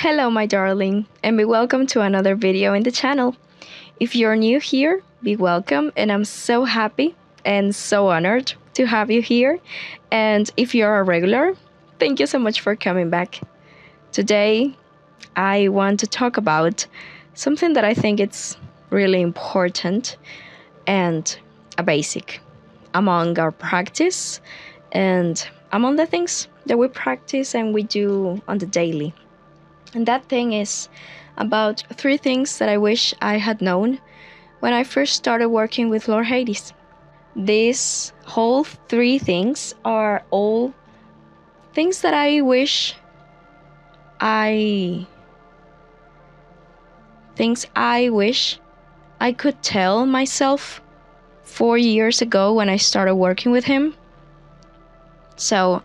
Hello, my darling, and be welcome to another video in the channel. If you're new here, be welcome, and I'm so happy and so honored to have you here. And if you're a regular, thank you so much for coming back. Today, I want to talk about something that I think it's really important and a basic among our practice and among the things that we practice and we do on the daily. And that thing is about 3 things that I wish I had known when I first started working with Lord Hades. These whole 3 things are all things that I wish I could tell myself 4 years ago when I started working with him. So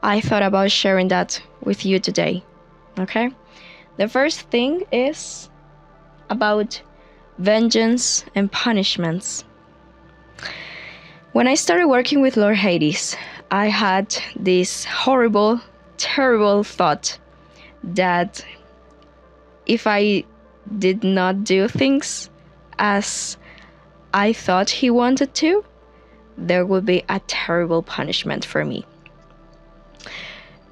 I thought about sharing that with you today. Okay? The first thing is about vengeance and punishments. When I started working with Lord Hades, I had this horrible, terrible thought that if I did not do things as I thought he wanted to, there would be a terrible punishment for me.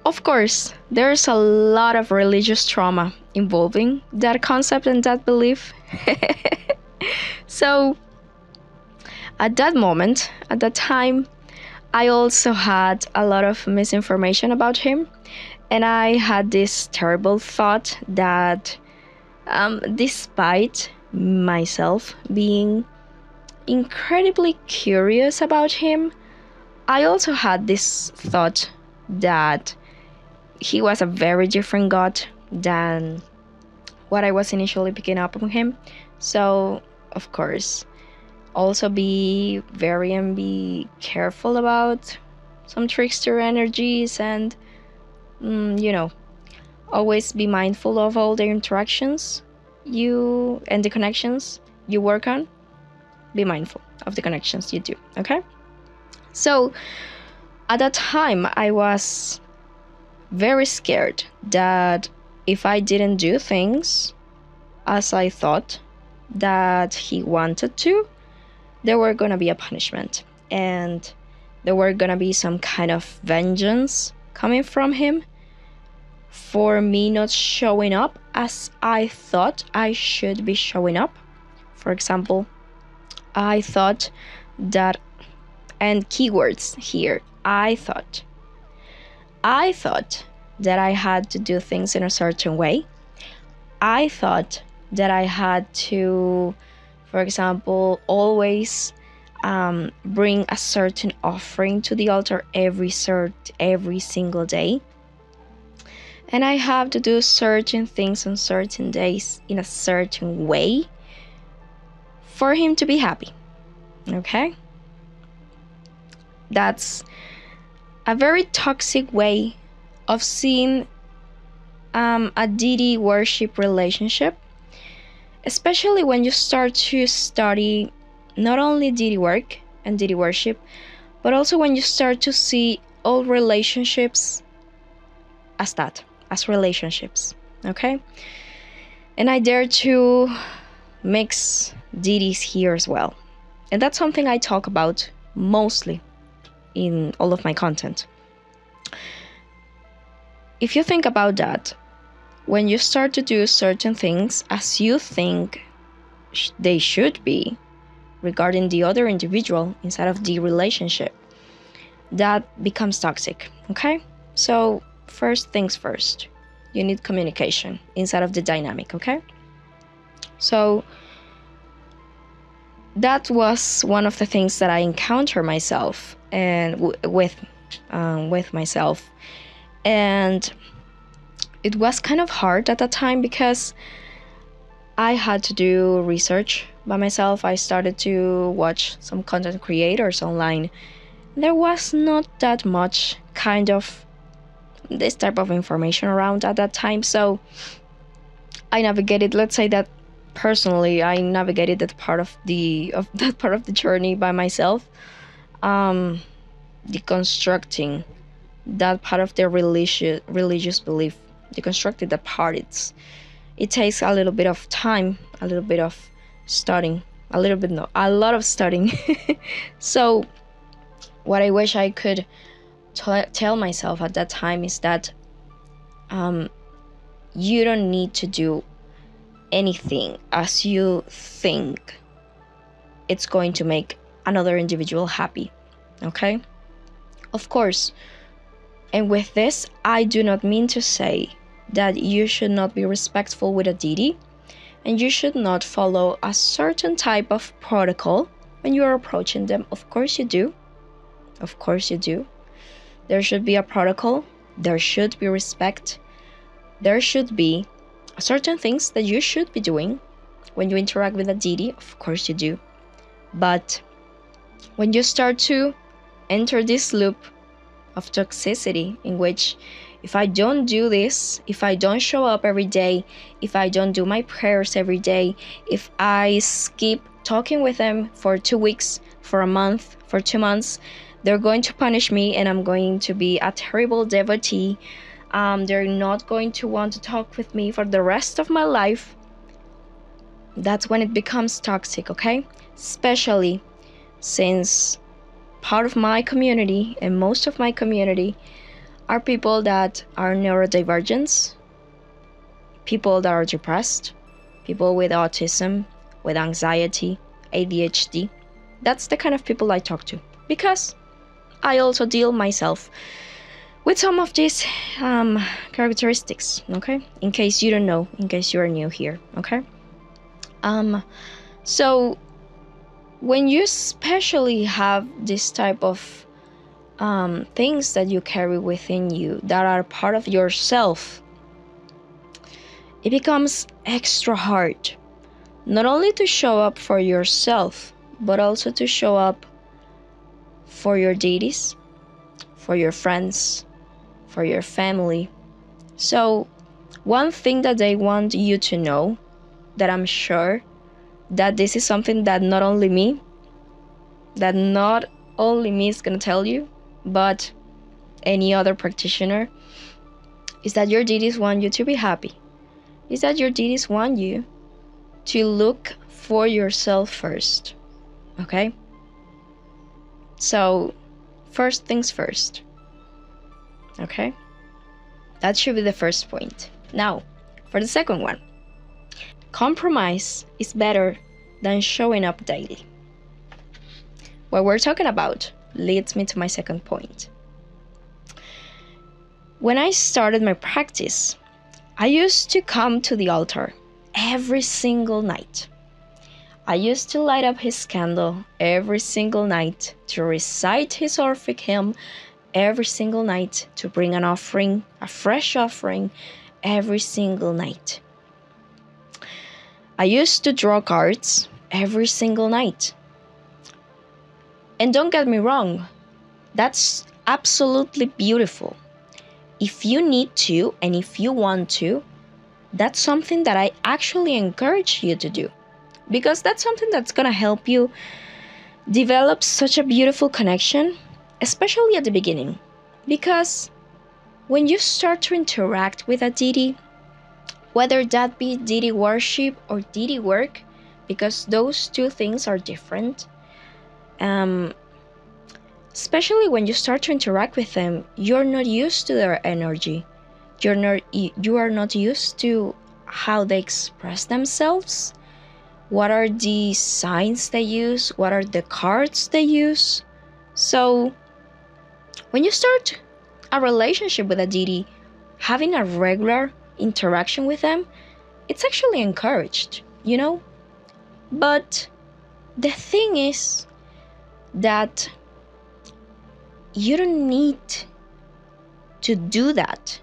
Of course, there's a lot of religious trauma involving that concept and that belief. So, at that moment, at that time, I also had a lot of misinformation about him. And I had this terrible thought that despite myself being incredibly curious about him, I also had this thought that he was a very different god than what I was initially picking up on him. So, of course, also be careful about some trickster energies and, always be mindful of all the interactions and the connections you work on. Be mindful of the connections you do, okay? So, at that time, I was very scared that if I didn't do things as I thought that he wanted to, there were going to be a punishment and there were going to be some kind of vengeance coming from him for me not showing up as I thought I should be showing up. For example, I thought that, and keywords here, I thought that I had to do things in a certain way. I thought that I had to, for example, always bring a certain offering to the altar every single day. And I have to do certain things on certain days in a certain way for him to be happy. Okay? That's a very toxic way of seeing a deity worship relationship, especially when you start to study not only deity work and deity worship, but also when you start to see all relationships as relationships, okay? And I dare to mix deities here as well. And that's something I talk about mostly in all of my content. If you think about that, when you start to do certain things as you think they should be regarding the other individual inside of the relationship, that becomes toxic, okay? So first things first, you need communication inside of the dynamic, okay? So that was one of the things that I encountered myself and with myself, and it was kind of hard at that time because I had to do research by myself. I started to watch some content creators online. There was not that much kind of this type of information around at that time, so I navigated, let's say that personally, I navigated that part of the journey by myself, deconstructing that part of their religious belief deconstructed that part. It takes a little bit of time, a little bit of studying, a lot of studying. So what I wish I could tell myself at that time is that you don't need to do anything as you think it's going to make another individual happy. Okay? Of course. And with this, I do not mean to say that you should not be respectful with a deity, and you should not follow a certain type of protocol when you are approaching them. Of course you do. Of course you do. There should be a protocol. There should be respect. There should be certain things that you should be doing when you interact with a deity. Of course you do. But when you start to enter this loop of toxicity in which if I don't do this, if I don't show up every day, if I don't do my prayers every day, if I skip talking with them for 2 weeks, for a month, for 2 months, they're going to punish me and I'm going to be a terrible devotee. They're not going to want to talk with me for the rest of my life. That's when it becomes toxic, okay? Especially since part of my community and most of my community are people that are neurodivergents, people that are depressed, people with autism, with anxiety, ADHD. That's the kind of people I talk to, because I also deal myself with some of these characteristics, okay? In case you don't know, in case you are new here, okay? So when you especially have this type of things that you carry within you that are part of yourself, it becomes extra hard, not only to show up for yourself, but also to show up for your deities, for your friends, for your family. So one thing that they want you to know, that I'm sure that this is something that not only me is gonna tell you, but any other practitioner, is that your deities want you to be happy. Is that your deities want you to look for yourself first. Okay? So, first things first. Okay? That should be the first point. Now, for the second one. Compromise is better than showing up daily. What we're talking about leads me to my second point. When I started my practice, I used to come to the altar every single night. I used to light up his candle every single night, to recite his Orphic hymn every single night, to bring an offering, a fresh offering, every single night. I used to draw cards every single night. And don't get me wrong, that's absolutely beautiful. If you need to and if you want to, that's something that I actually encourage you to do, because that's something that's gonna help you develop such a beautiful connection, especially at the beginning. Because when you start to interact with a deity, whether that be deity worship or deity work, because those two things are different, especially when you start to interact with them, you're not used to their energy. You are not used to how they express themselves. What are the signs they use? What are the cards they use? So when you start a relationship with a deity, having a regular interaction with them, it's actually encouraged, you know? But the thing is that you don't need to do that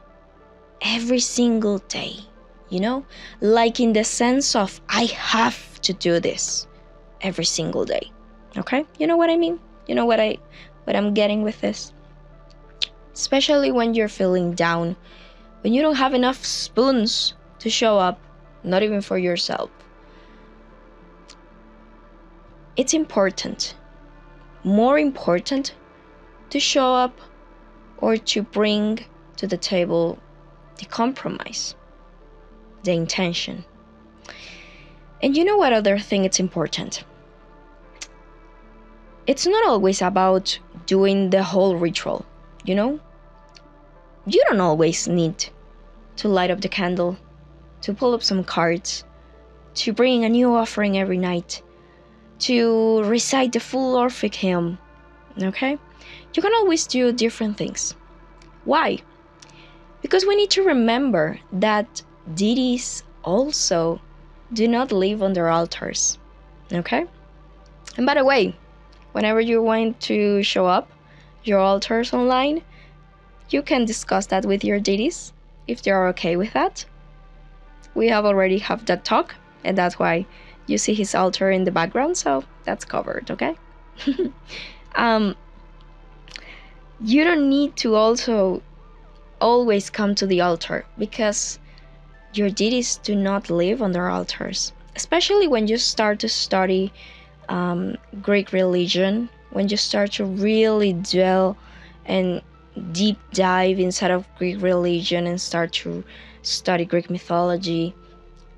every single day, you know? Like in the sense of, I have to do this every single day, okay? You know what I mean? You know what I'm getting with this? Especially when you're feeling down, when you don't have enough spoons to show up, not even for yourself. It's important, more important, to show up or to bring to the table the compromise, the intention. And you know what other thing it's important? It's not always about doing the whole ritual, you know? You don't always need to light up the candle, to pull up some cards, to bring a new offering every night, to recite the full Orphic hymn, okay? You can always do different things. Why? Because we need to remember that deities also do not live on their altars, okay? And by the way, whenever you want to show up your altars online, you can discuss that with your deities if they're okay with that. We have already have that talk, and that's why you see his altar in the background, so that's covered, okay? You don't need to also always come to the altar, because your deities do not live on their altars, especially when you start to study Greek religion, when you start to really dwell and deep dive inside of Greek religion and start to study Greek mythology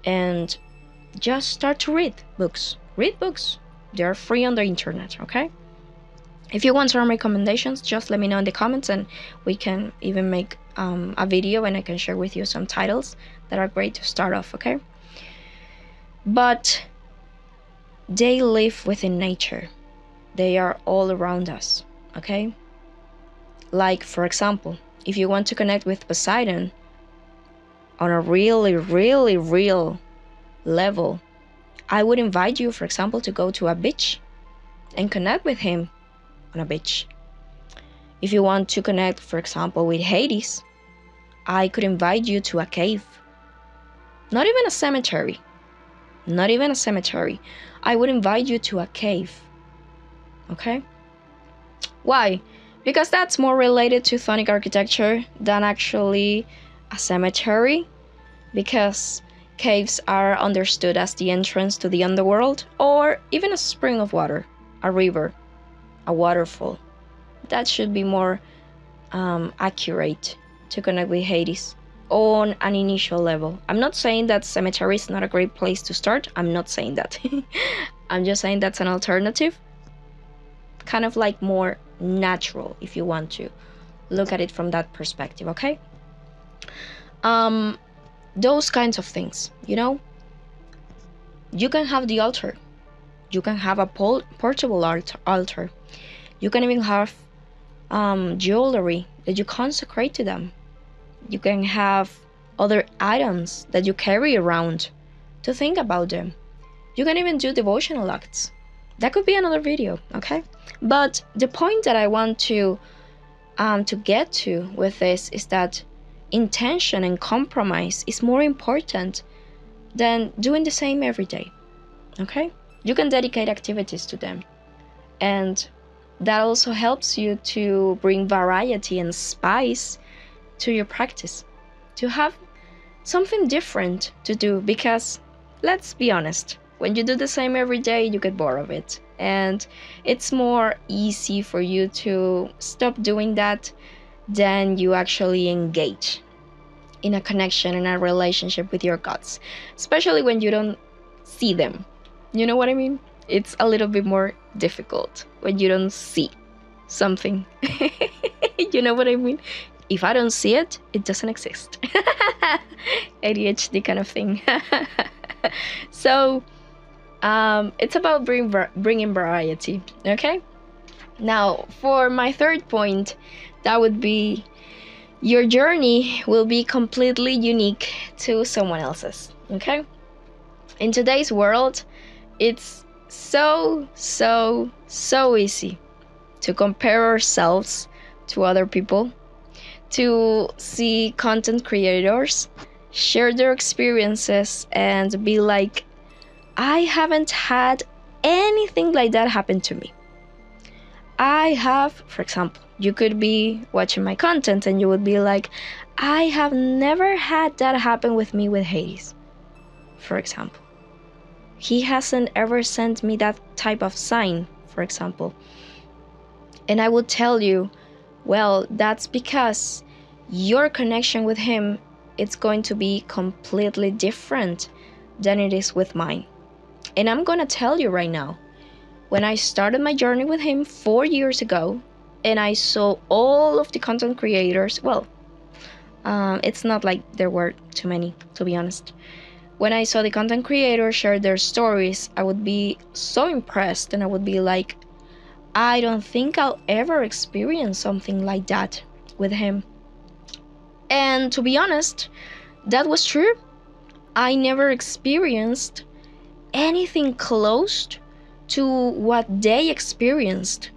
and just start to read books. Read books. They're free on the internet, okay? If you want some recommendations, just let me know in the comments and we can even make a video and I can share with you some titles that are great to start off, okay? But they live within nature. They are all around us, okay? Like, for example, if you want to connect with Poseidon on a really, really real level, I would invite you, for example, to go to a beach and connect with him on a beach. If you want to connect, for example, with Hades, I could invite you to a cave. Not even a cemetery. Not even a cemetery. I would invite you to a cave. Okay? Why? Because that's more related to chthonic architecture than actually a cemetery. Because caves are understood as the entrance to the underworld, or even a spring of water, a river, a waterfall. That should be more accurate to connect with Hades on an initial level. I'm not saying that cemetery is not a great place to start. I'm not saying that. I'm just saying that's an alternative. Kind of like more natural if you want to look at it from that perspective, okay? Those kinds of things, you know? You can have the altar. You can have a portable altar. You can even have jewelry that you consecrate to them. You can have other items that you carry around to think about them. You can even do devotional acts. That could be another video, okay? But the point that I want to get to with this is that intention and compromise is more important than doing the same every day, okay? You can dedicate activities to them, and that also helps you to bring variety and spice to your practice, to have something different to do, because let's be honest, when you do the same every day, you get bored of it, and it's more easy for you to stop doing that than you actually engage in a connection, in a relationship with your gods, especially when you don't see them. You know what I mean? It's a little bit more difficult when you don't see something. You know what I mean? If I don't see it, it doesn't exist. ADHD kind of thing. So it's about bringing variety, okay? Now, for my third point, that would be your journey will be completely unique to someone else's, okay? In today's world, it's so easy to compare ourselves to other people, to see content creators share their experiences and be like, I haven't had anything like that happen to me. I have, for example, you could be watching my content and you would be like, I have never had that happen with me with Hades, for example. He hasn't ever sent me that type of sign, for example. And I would tell you, well, that's because your connection with him it's going to be completely different than it is with mine. And I'm gonna tell you right now, when I started my journey with him 4 years ago, and I saw all of the content creators, it's not like there were too many, to be honest. When I saw the content creators share their stories, I would be so impressed, and I would be like, I don't think I'll ever experience something like that with him. And to be honest, that was true. I never experienced anything close to what they experienced,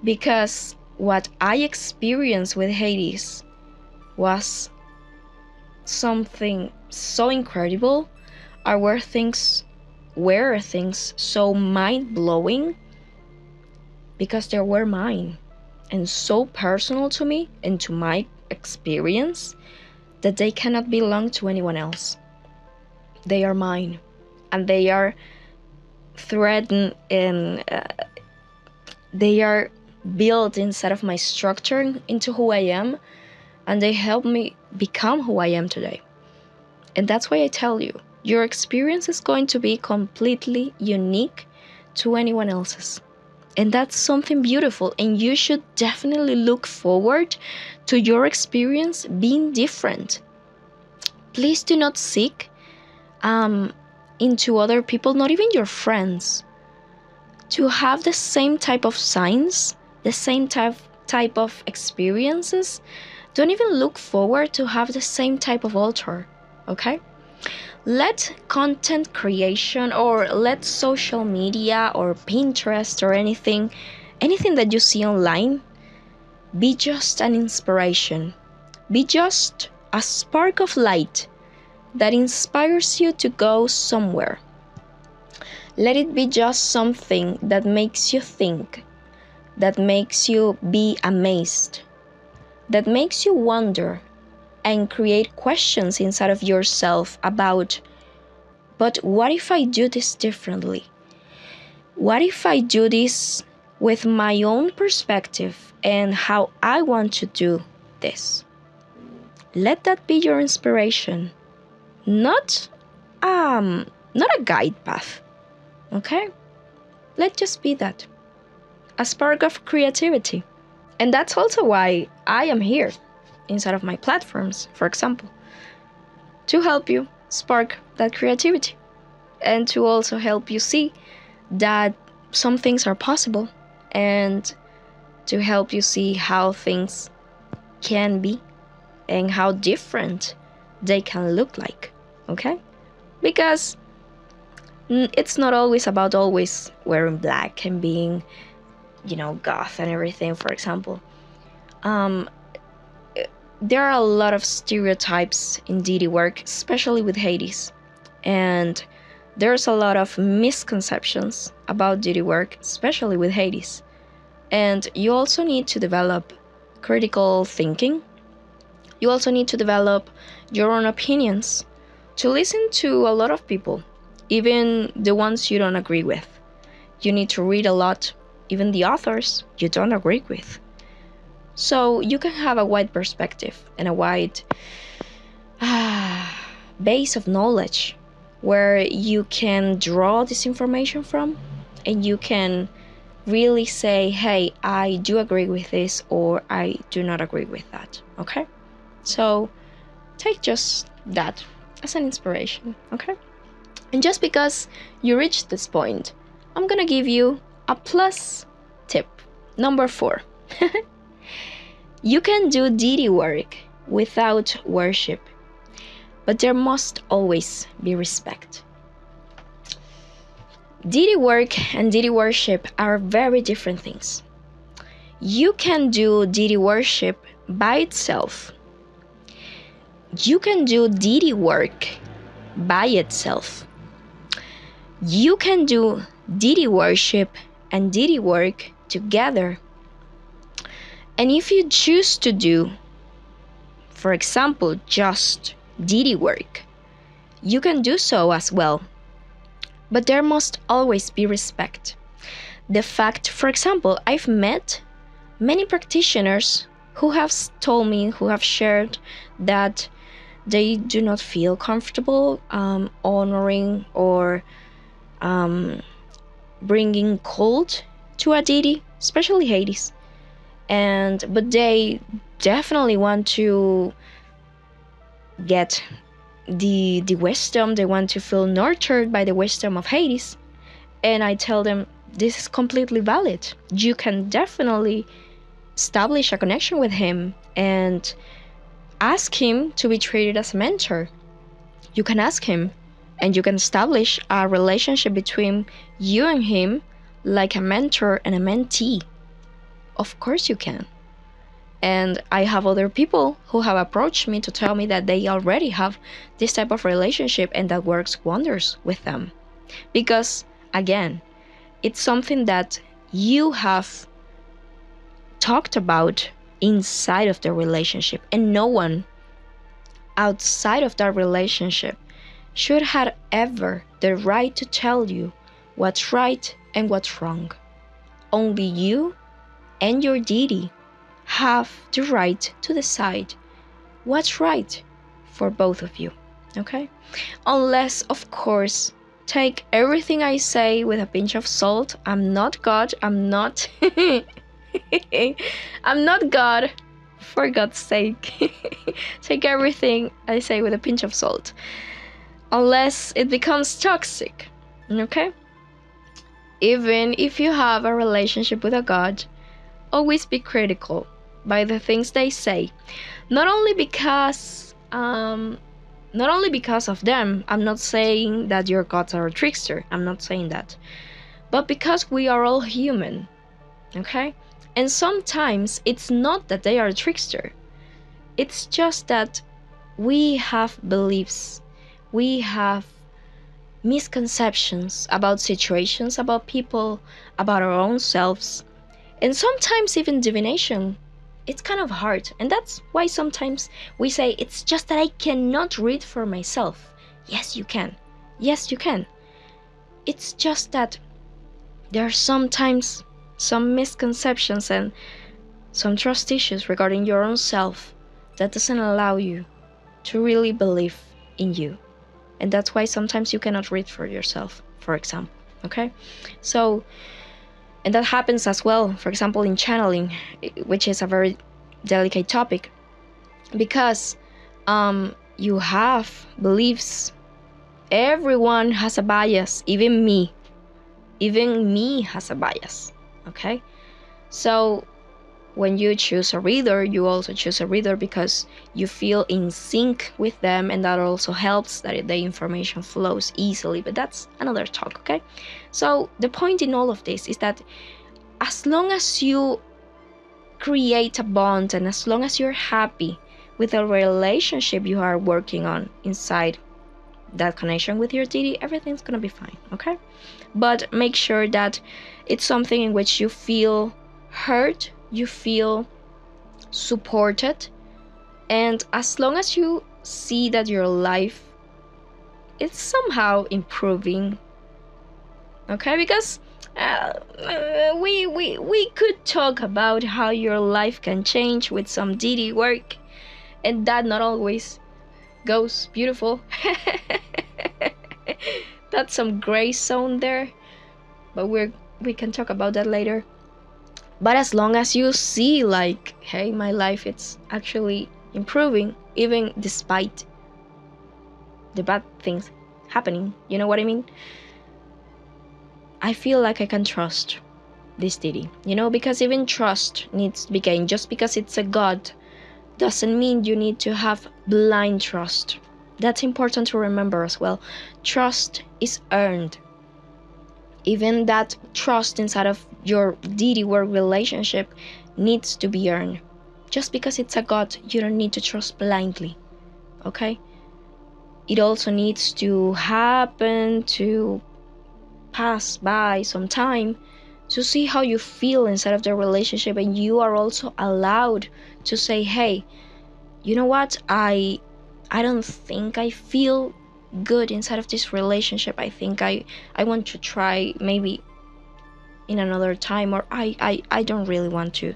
because what I experienced with Hades was something so incredible. Were things so mind-blowing, because they were mine and so personal to me and to my experience that they cannot belong to anyone else. They are mine, and they are threatened, and they are built inside of my structure into who I am, and they help me become who I am today. And that's why I tell you, your experience is going to be completely unique to anyone else's. And that's something beautiful, and you should definitely look forward to your experience being different. Please do not seek into other people, not even your friends, to have the same type of signs, the same type of experiences. Don't even look forward to have the same type of altar, okay? Let content creation, or let social media or Pinterest or anything that you see online be just an inspiration. Be just a spark of light that inspires you to go somewhere. Let it be just something that makes you think, that makes you be amazed, that makes you wonder and create questions inside of yourself about, but what if I do this differently? What if I do this with my own perspective and how I want to do this? Let that be your inspiration, not a guide path, okay? Let just be that, a spark of creativity. And that's also why I am here inside of my platforms, for example, to help you spark that creativity, and to also help you see that some things are possible, and to help you see how things can be and how different they can look like, okay? Because it's not always about always wearing black and being, goth and everything, for example. There are a lot of stereotypes in deity work, especially with Hades. And there's a lot of misconceptions about deity work, especially with Hades. And you also need to develop critical thinking. You also need to develop your own opinions, to listen to a lot of people, even the ones you don't agree with. You need to read a lot, even the authors you don't agree with. So you can have a wide perspective and a wide base of knowledge where you can draw this information from, and you can really say, hey, I do agree with this, or I do not agree with that, okay? So take just that as an inspiration, okay? And just because you reached this point, I'm gonna give you a plus tip. Number 4. You can do deity work without worship, but there must always be respect. Deity work and deity worship are very different things. You can do deity worship by itself. You can do deity work by itself. You can do deity worship and deity work together. And if you choose to do, for example, just deity work, you can do so as well. But there must always be respect. The fact, for example, I've met many practitioners who have told me, who have shared that they do not feel comfortable honoring or bringing cold to a deity, especially Hades. But they definitely want to get the wisdom. They want to feel nurtured by the wisdom of Hades. And I tell them, this is completely valid. You can definitely establish a connection with him and ask him to be treated as a mentor. You can ask him, and you can establish a relationship between you and him like a mentor and a mentee. Of course you can. And I have other people who have approached me to tell me that they already have this type of relationship and that works wonders with them. Because, again, it's something that you have talked about inside of the relationship, and no one outside of that relationship should have ever the right to tell you what's right and what's wrong. Only you and your deity have the right to decide what's right for both of you, okay? Unless, of course, take everything I say with a pinch of salt. I'm not God. I'm not I'm not God, for God's sake. Take everything I say with a pinch of salt. Unless it becomes toxic, okay? Even if you have a relationship with a God, always be critical by the things they say. Not only because of them. I'm not saying that your gods are a trickster. I'm not saying that. But because we are all human, okay? And sometimes it's not that they are a trickster. It's just that we have beliefs. We have misconceptions about situations, about people, about our own selves. And sometimes even divination, it's kind of hard. And that's why sometimes we say, it's just that I cannot read for myself. Yes, you can. Yes, you can. It's just that there are sometimes some misconceptions and some trust issues regarding your own self that doesn't allow you to really believe in you. And that's why sometimes you cannot read for yourself, for example, okay? So, and that happens as well, for example, in channeling, which is a very delicate topic, because you have beliefs. Everyone has a bias, even me. Even me has a bias, okay? So when you choose a reader, you also choose a reader because you feel in sync with them, and that also helps that the information flows easily. But that's another talk, okay? So the point in all of this is that as long as you create a bond and as long as you're happy with the relationship you are working on inside that connection with your deity, everything's gonna be fine, okay? But make sure that it's something in which you feel heard, you feel supported, and as long as you see that your life is somehow improving, okay? Because we could talk about how your life can change with some deity work, and that not always goes beautiful. That's some gray zone there, but we can talk about that later. But as long as you see like, hey, my life it's actually improving, even despite the bad things happening, you know what I mean? I feel like I can trust this deity, you know, because even trust needs to be gained. Just because it's a god doesn't mean you need to have blind trust. That's important to remember as well. Trust is earned. Even that trust inside of your deity work relationship needs to be earned. Just because it's a god, you don't need to trust blindly, okay? It also needs to happen, to pass by some time to see how you feel inside of the relationship, and you are also allowed to say, hey, you know what, I don't think I feel good inside of this relationship. I think I want to try maybe in another time, or I don't really want to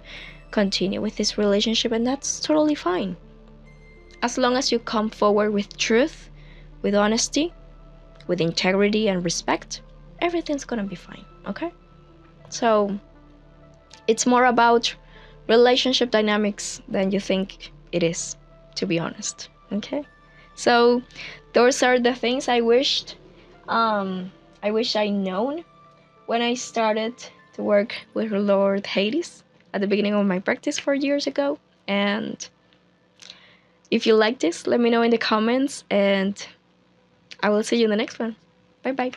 continue with this relationship, and that's totally fine. As long as you come forward with truth, with honesty, with integrity and respect, everything's gonna be fine, okay? So it's more about relationship dynamics than you think it is, to be honest, okay? So those are the things I wish I known when I started to work with Lord Hades at the beginning of my practice 4 years ago. And if you like this, let me know in the comments, and I will see you in the next one. Bye bye.